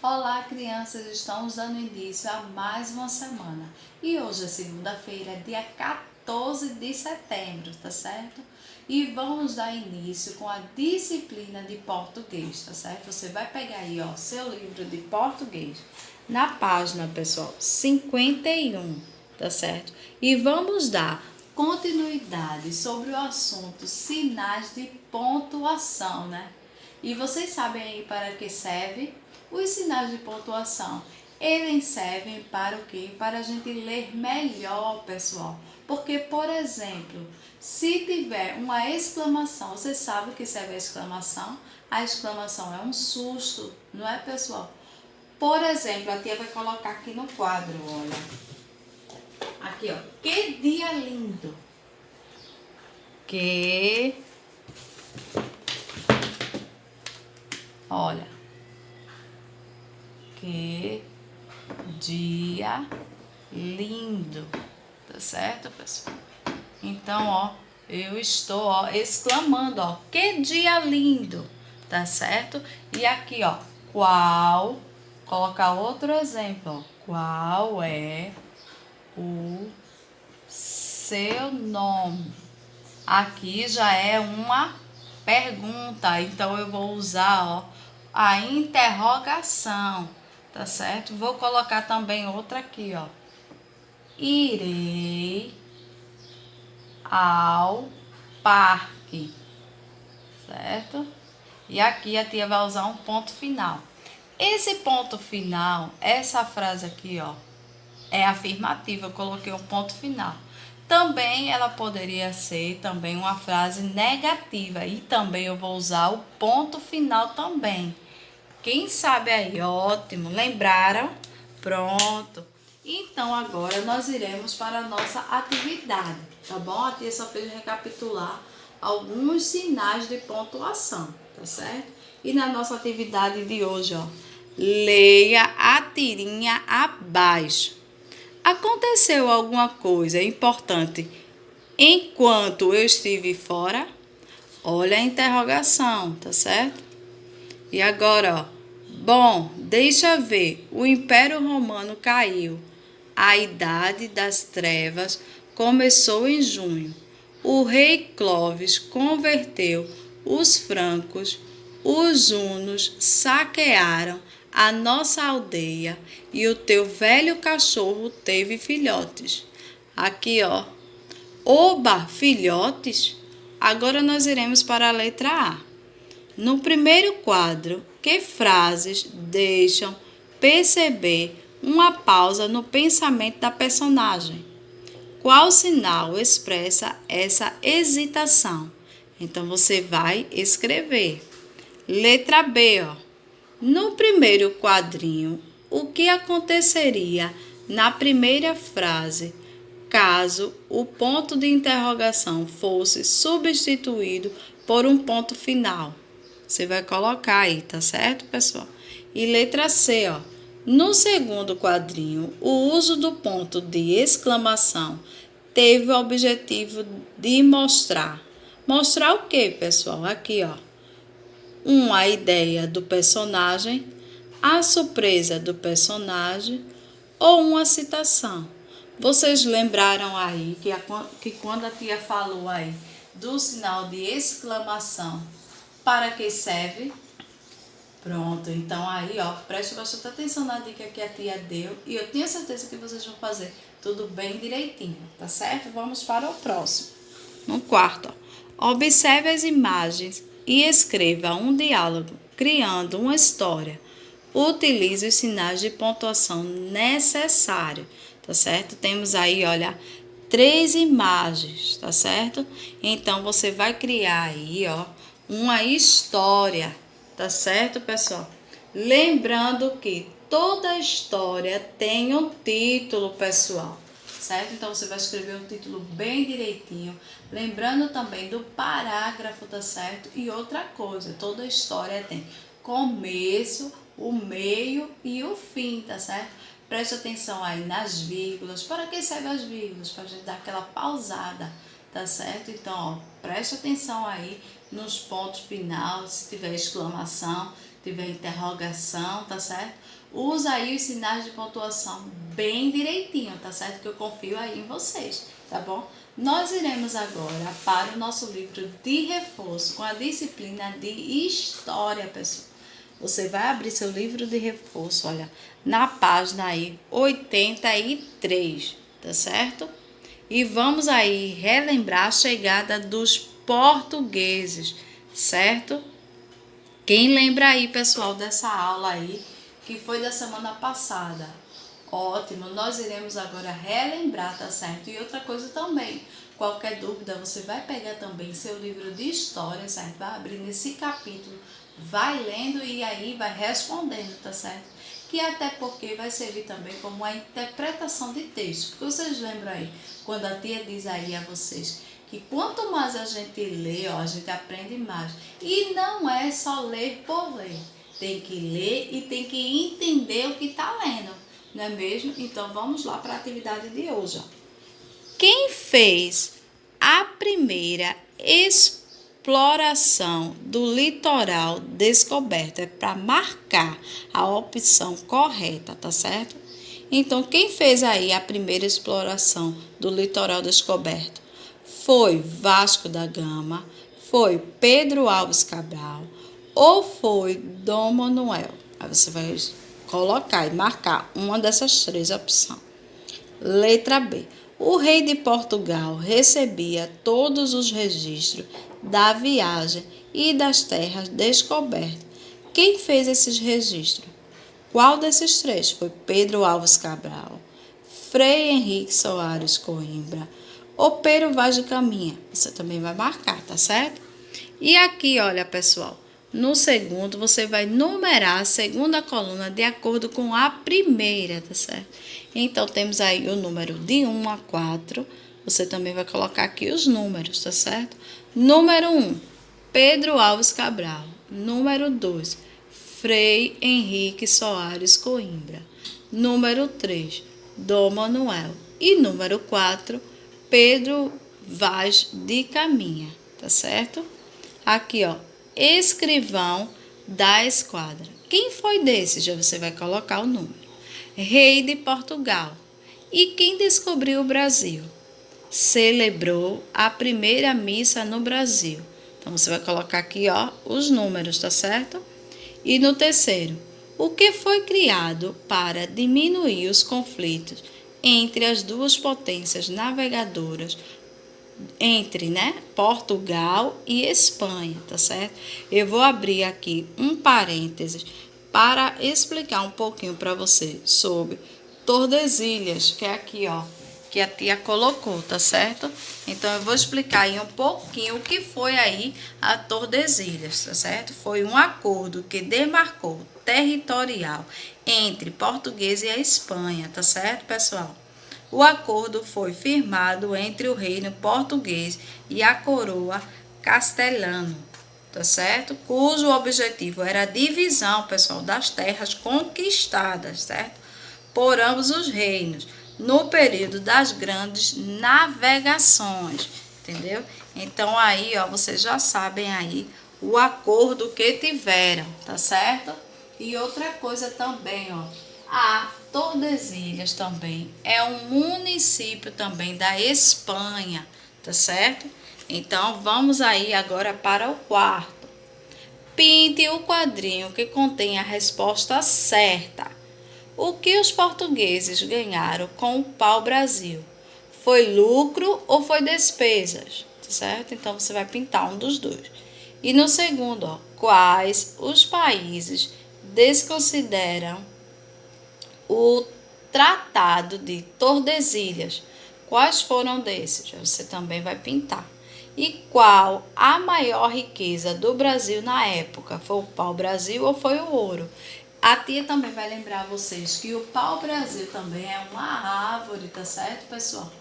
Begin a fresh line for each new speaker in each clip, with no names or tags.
Olá, crianças! Estamos dando início a mais uma semana. E hoje é segunda-feira, dia 14 de setembro, tá certo? E vamos dar início com a disciplina de português, tá certo? Você vai pegar aí, ó, seu livro de português, na página, pessoal, 51, tá certo? E vamos dar continuidade sobre o assunto sinais de pontuação, né? E vocês sabem aí para que serve? Os sinais de pontuação, eles servem para o quê? Para a gente ler melhor, pessoal. Porque, por exemplo, se tiver uma exclamação, você sabe o que serve a exclamação? A exclamação é um susto, não é, pessoal? Por exemplo, a tia vai colocar aqui no quadro, olha. Aqui, ó. Que dia lindo! Olha. Que dia lindo, tá certo, pessoal? Então, ó, eu estou, ó, exclamando, ó, que dia lindo, tá certo? E aqui, ó, colocar outro exemplo, ó, qual é o seu nome? Aqui já é uma pergunta, então eu vou usar, ó, a interrogação, tá certo? Vou colocar também outra aqui, ó. Irei ao parque, certo? E aqui a tia vai usar um ponto final. Esse ponto final, essa frase aqui, ó, é afirmativa, eu coloquei um ponto final. Também ela poderia ser também uma frase negativa e também eu vou usar o ponto final também. Quem sabe aí, ótimo, lembraram? Pronto. Então agora nós iremos para a nossa atividade, tá bom? A tia só fez recapitular alguns sinais de pontuação, tá certo? E na nossa atividade de hoje, ó, leia a tirinha abaixo. Aconteceu alguma coisa importante enquanto eu estive fora? Olha a interrogação, tá certo? E agora, ó. Bom, deixa ver. O Império Romano caiu. A Idade das Trevas começou em junho. O rei Clovis converteu os francos. Os hunos saquearam a nossa aldeia e o teu velho cachorro teve filhotes. Aqui, ó. Oba, filhotes! Agora nós iremos para a letra A. No primeiro quadro, que frases deixam perceber uma pausa no pensamento da personagem? Qual sinal expressa essa hesitação? Então você vai escrever. Letra B, ó. No primeiro quadrinho, o que aconteceria na primeira frase caso o ponto de interrogação fosse substituído por um ponto final? Você vai colocar aí, tá certo, pessoal? E letra C, ó. No segundo quadrinho, o uso do ponto de exclamação teve o objetivo de mostrar. Mostrar o quê, pessoal? Aqui, ó. Uma ideia do personagem, a surpresa do personagem ou uma citação. Vocês lembraram aí que quando a tia falou aí do sinal de exclamação, para que serve? Pronto, então aí, ó, preste bastante atenção na dica que a tia deu e eu tenho certeza que vocês vão fazer tudo bem direitinho, tá certo? Vamos para o próximo. No quarto, ó, observe as imagens e escreva um diálogo, criando uma história. Utilize os sinais de pontuação necessários, tá certo? Temos aí, olha, 3 imagens, tá certo? Então, você vai criar aí, ó, uma história, tá certo, pessoal? Lembrando que toda história tem um título, pessoal, certo? Então, você vai escrever um título bem direitinho, lembrando também do parágrafo, tá certo? E outra coisa, toda história tem começo, o meio e o fim, tá certo? Preste atenção aí nas vírgulas. Para que servem as vírgulas? Para a gente dar aquela pausada, tá certo? Então, ó, preste atenção aí nos pontos finais, se tiver exclamação, tiver interrogação, tá certo? Usa aí os sinais de pontuação bem direitinho, tá certo? Que eu confio aí em vocês, tá bom? Nós iremos agora para o nosso livro de reforço com a disciplina de História, pessoal. Você vai abrir seu livro de reforço, olha, na página aí 83, tá certo? E vamos aí relembrar a chegada dos portugueses, certo? Quem lembra aí, pessoal, dessa aula aí, que foi da semana passada? Ótimo, nós iremos agora relembrar, tá certo? E outra coisa também, qualquer dúvida, você vai pegar também seu livro de história, certo? Vai abrir nesse capítulo, vai lendo e aí vai respondendo, tá certo? Que até porque vai servir também como uma interpretação de texto. Porque vocês lembram aí, quando a tia diz aí a vocês que quanto mais a gente lê, ó, a gente aprende mais. E não é só ler por ler. Tem que ler e tem que entender o que está lendo, não é mesmo? Então vamos lá para a atividade de hoje. Ó. Quem fez a primeira exploração do litoral descoberto? É para marcar a opção correta, tá certo? Então, quem fez aí a primeira exploração do litoral descoberto? Foi Vasco da Gama, foi Pedro Álvares Cabral ou foi Dom Manuel? Aí você vai colocar e marcar uma dessas três opções. Letra B. O rei de Portugal recebia todos os registros da viagem e das terras descobertas. Quem fez esses registros? Qual desses três? Foi Pedro Álvares Cabral, Frei Henrique Soares Coimbra ou Pero Vaz de Caminha? Você também vai marcar, tá certo? E aqui, olha, pessoal, no segundo você vai numerar a segunda coluna de acordo com a primeira, tá certo? Então, temos aí o número de 1 a 4. Você também vai colocar aqui os números, tá certo? Número 1, Pedro Álvares Cabral. Número 2, Frei Henrique Soares Coimbra. Número 3, Dom Manuel. E número 4, Pedro Vaz de Caminha, tá certo? Aqui, ó, escrivão da esquadra. Quem foi desse? Já você vai colocar o número. Rei de Portugal. E quem descobriu o Brasil? Celebrou a primeira missa no Brasil. Então, você vai colocar aqui, ó, os números, tá certo? E no terceiro, o que foi criado para diminuir os conflitos entre as duas potências navegadoras, entre, Portugal e Espanha, tá certo? Eu vou abrir aqui um parênteses para explicar um pouquinho para você sobre Tordesilhas, que é aqui, ó, que a tia colocou, tá certo? Então, eu vou explicar aí um pouquinho o que foi aí a Tordesilhas, tá certo? Foi um acordo que demarcou territorial entre português e a Espanha, tá certo, pessoal? O acordo foi firmado entre o reino português e a coroa castelhana, tá certo? Cujo objetivo era a divisão, pessoal, das terras conquistadas, certo? Por ambos os reinos, no período das grandes navegações, entendeu? Então, aí, ó, vocês já sabem aí o acordo que tiveram, tá certo? E outra coisa também, ó, a Tordesilhas também é um município também da Espanha, tá certo? Então, vamos aí agora para o quarto. Pinte o quadrinho que contém a resposta certa. O que os portugueses ganharam com o pau-brasil? Foi lucro ou foi despesas? Certo? Então, você vai pintar um dos dois. E no segundo, ó, quais os países desconsideram o Tratado de Tordesilhas? Quais foram desses? Você também vai pintar. E qual a maior riqueza do Brasil na época? Foi o pau-brasil ou foi o ouro? A tia também vai lembrar vocês que o pau-brasil também é uma árvore, tá certo, pessoal?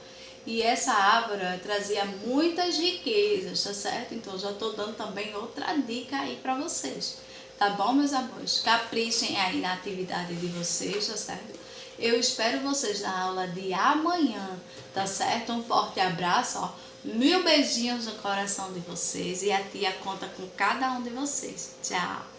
E essa árvore trazia muitas riquezas, tá certo? Então, já tô dando também outra dica aí para vocês. Tá bom, meus amores? Caprichem aí na atividade de vocês, tá certo? Eu espero vocês na aula de amanhã, tá certo? Um forte abraço, ó. 1000 beijinhos no coração de vocês e a tia conta com cada um de vocês. Tchau!